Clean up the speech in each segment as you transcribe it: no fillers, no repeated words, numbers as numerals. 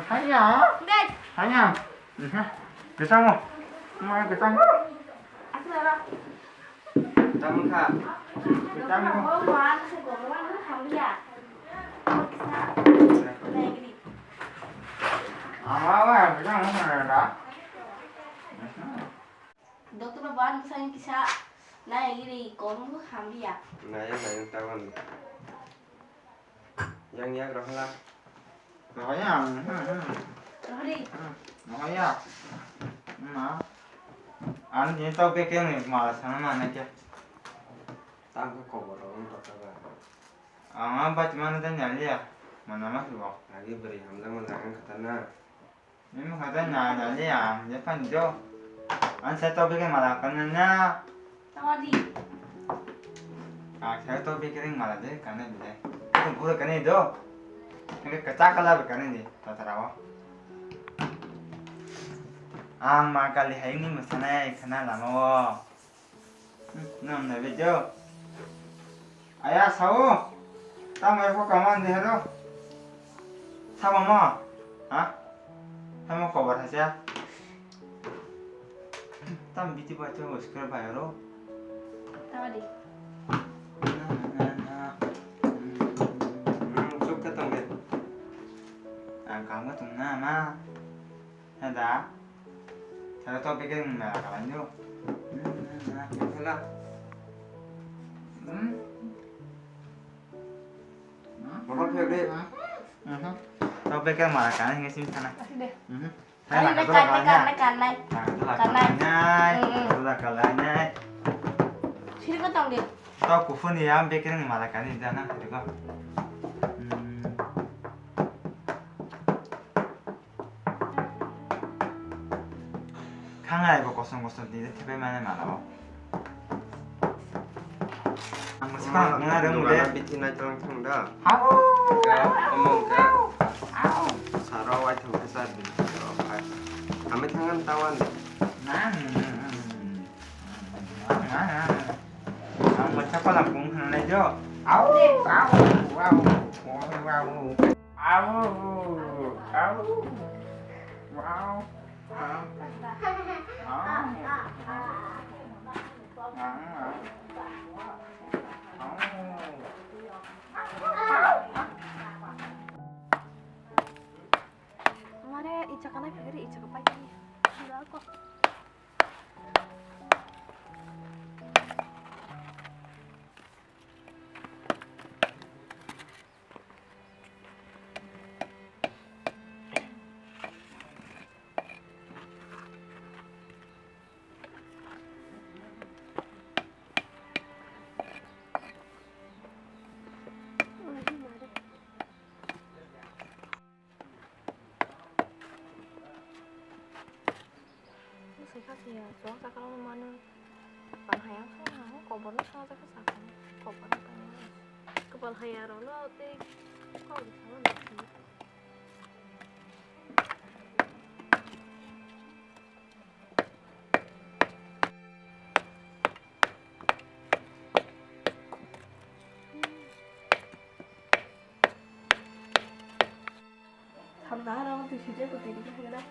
Sayang. Đây. Sayang. Kita mau. Mau kita. Asal Tamu kak. Kita mau. Mau buat segala macam kamu ya. Bisa. Kayak gini. Apa? Kita mau ada. Dokter buat misalnya bisa. Nah, gini, kamu kamu ya. Nah yang tawan. Yang ya rohlah. Sayang. Rohdi. Makanya. Nah. An ini tau bikin nih malas sama mana aja. Tahu kok orang berkata. Baca mana tanya ya. Mana masuk kok. Lagi beri hamzah melakukan katana. Ini mah katanya nyanyi ya. Dia kan jo. An saya tau bikin malah kanannya. Rohdi. Saya tau bikin malah deh kanan deh. Itu buruk kan itu. Ini kecakalah bukan ini. Tak tahu. Makali hari ini misalnya ikan lama. Nam nabi jo. Ayah sawo. Tamu aku kaman deh lo. Sama mama. Hah? Sama kabar saja. Tam biti baca uskar bayaro. Rohdi. Suka tangga. Kamu tuh nama. Ada. Saya tahu bikin merah kalan jo. Salah. Bapak Febri. Tahu bikin marah kalan nggak sih sana? Kasih deh. Saya Ayo nak nekan. Sudah kalanya. Sini kau tahu dia. Tahu kufun ya bikin marah kalan di sana, juga. Kangen ibu kosong-kosong di TV mana malah. Anggur sekarang ngareng udah. Bikin aja langsung dah. Au. Omong ke. Au. Sarawak itu besar di. Kami tangan tawan. Ang macam apa langsung kena jo. Au. Au. Wow. Wow. Au. Au. Wow. Mare icak anak pikir icak apa ini? Enggak kok. Kasih ya, soalnya kalau mana panhayang soalnya kobornya soalnya kesakan kobornya tanya kepal hayaro lo teh kok bisa lo nasi sampai orang tuh sih aku tadi kan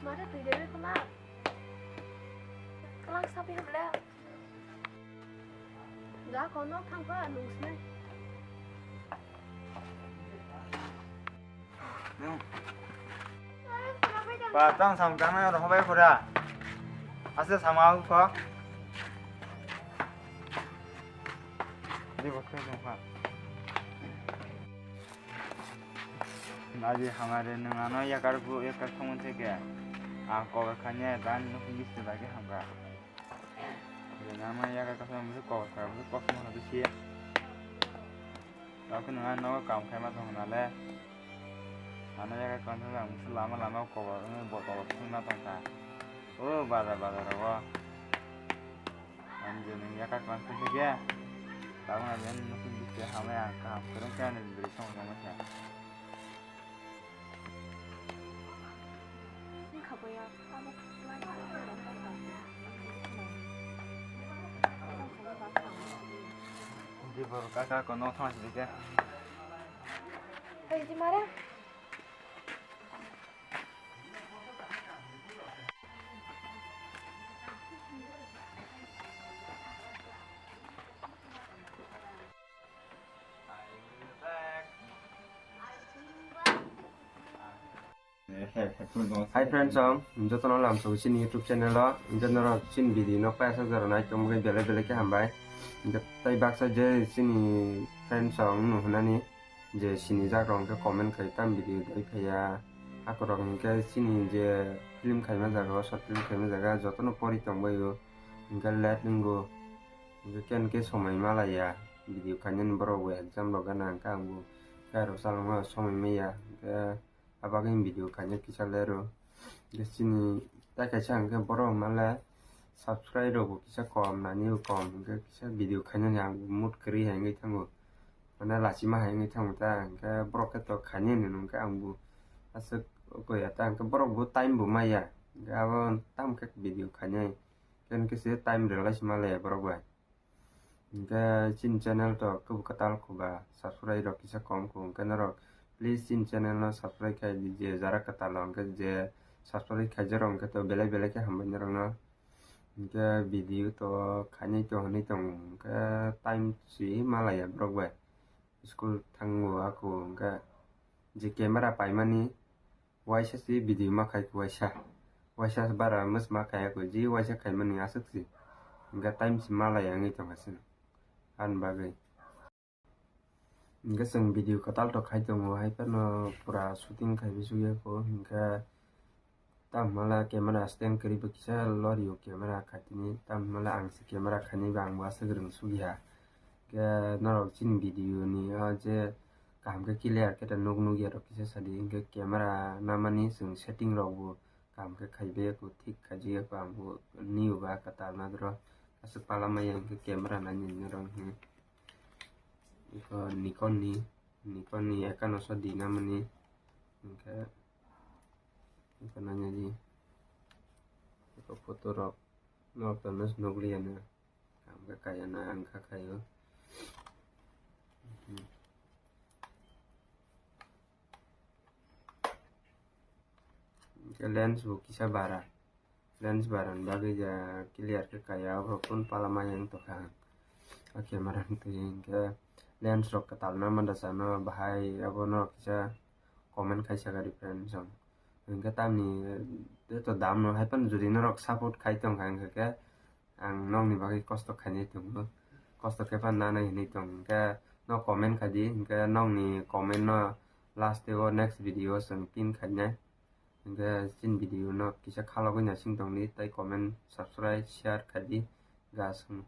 Mari tuh jadi kenal. Kelang sapi hebla. Enggak kono thang ko anus nih. Patang samkana orang apa pura? Asal sama aku kok. Di waktu itu pak. Nanti हमारे नंगानो या कर कौन थे क्या? कवर खाने दान नुकसान लगे हमरा nama ya cái sao mới có phải mới có không là cái chia đó cái nữa nó cầm khai mà thằng nào lẽ nó ya cái con thứ là muốn làm nó có nó bộ tổ không nó thằng cả bà rồi quá anh giờ mình ya cái con thứ kia đó là bên nó cũng biết cái hàng này cả cái cái này bị xong rồi mà cả 가봐야 까먹 많이 đi vào các con nó thôi gì kia Hey, Mara. Hi friends, chúng tôi làm số trên YouTube channel đó, chúng tôi xin video nó phải sao giờ này trong cái bele cái hàm bài, tay bác saja sini friends nụ nani, je sini ra rong cái comment cái tam video đấy phải aku rong cái sini je film khai mà ra short film khai mà ra joto nó pori tong bayo, cái let nunggu, cái somai malaya video kanyen bro we exam lo ganang kanggu, cái rồi sao mà somai meya, cái apa cái video kanya kisah lero di sini ta cái chẳng cái bro malah subscribe rồi kisah com là new com cái kisah video kanya yang mood kiri hay người thằng mana là chỉ mà hay người thằng ta cái bro cái to kanya này nó cái ông bu asuk ko ya ta cái bro bu time bu maya cái avon tam cái video kanya cái sih time relation malah bro gue cái trên channel to cái katal ko ba subscribe rồi kisah com ko cái nó please in channel nó subscribe kai dije jara kata long ke je subscribe kai jarong ke to bele ke hamba nyarong no ke video to khani to hani tong ke time si malaya bro we school thangu aku ke je camera pai mani waisa si video ma kai waisa bara mus ma kai aku ji waisa kai mani asuk si ke time si malaya ngi tong asin an bagai Enggak seng video katal to khai tong hai pa no pura shooting khai bisu ye ko enggak tam mala camera stand kari bakisa lori yo camera khatini tam mala ang se camera khani bang wa sagrung su ya ke no chin video ni a je kam ke clear ke ta nog nog ya ro kisa sadi enggak camera namani sung setting ro bu kam ke khai be ko thik khaji ko am bu new ba katal na dro asupala ma yang ke camera na nyin ro Nikon ni akan usah dinamani enggak nanya ji itu foto rok no tanas nugliana enggak kayak na angka kayo lens bu kisah lens baran bagi ja clear ke kayak apapun palama yang tokan oke maran tuh yang lens rock katal na mandasana bahai abo no kisah comment khai saga friend song engka tamni to dam no hai pan juri no rock support khai tong khang ke ang nong ni bagi kosto khani tung kosto ke pan na ni tong ke no comment khaji ke nong ni comment no last go next video sang pin khanya engka sin video no kisah khalo ko nya sing tong ni tai comment subscribe share khaji ga sung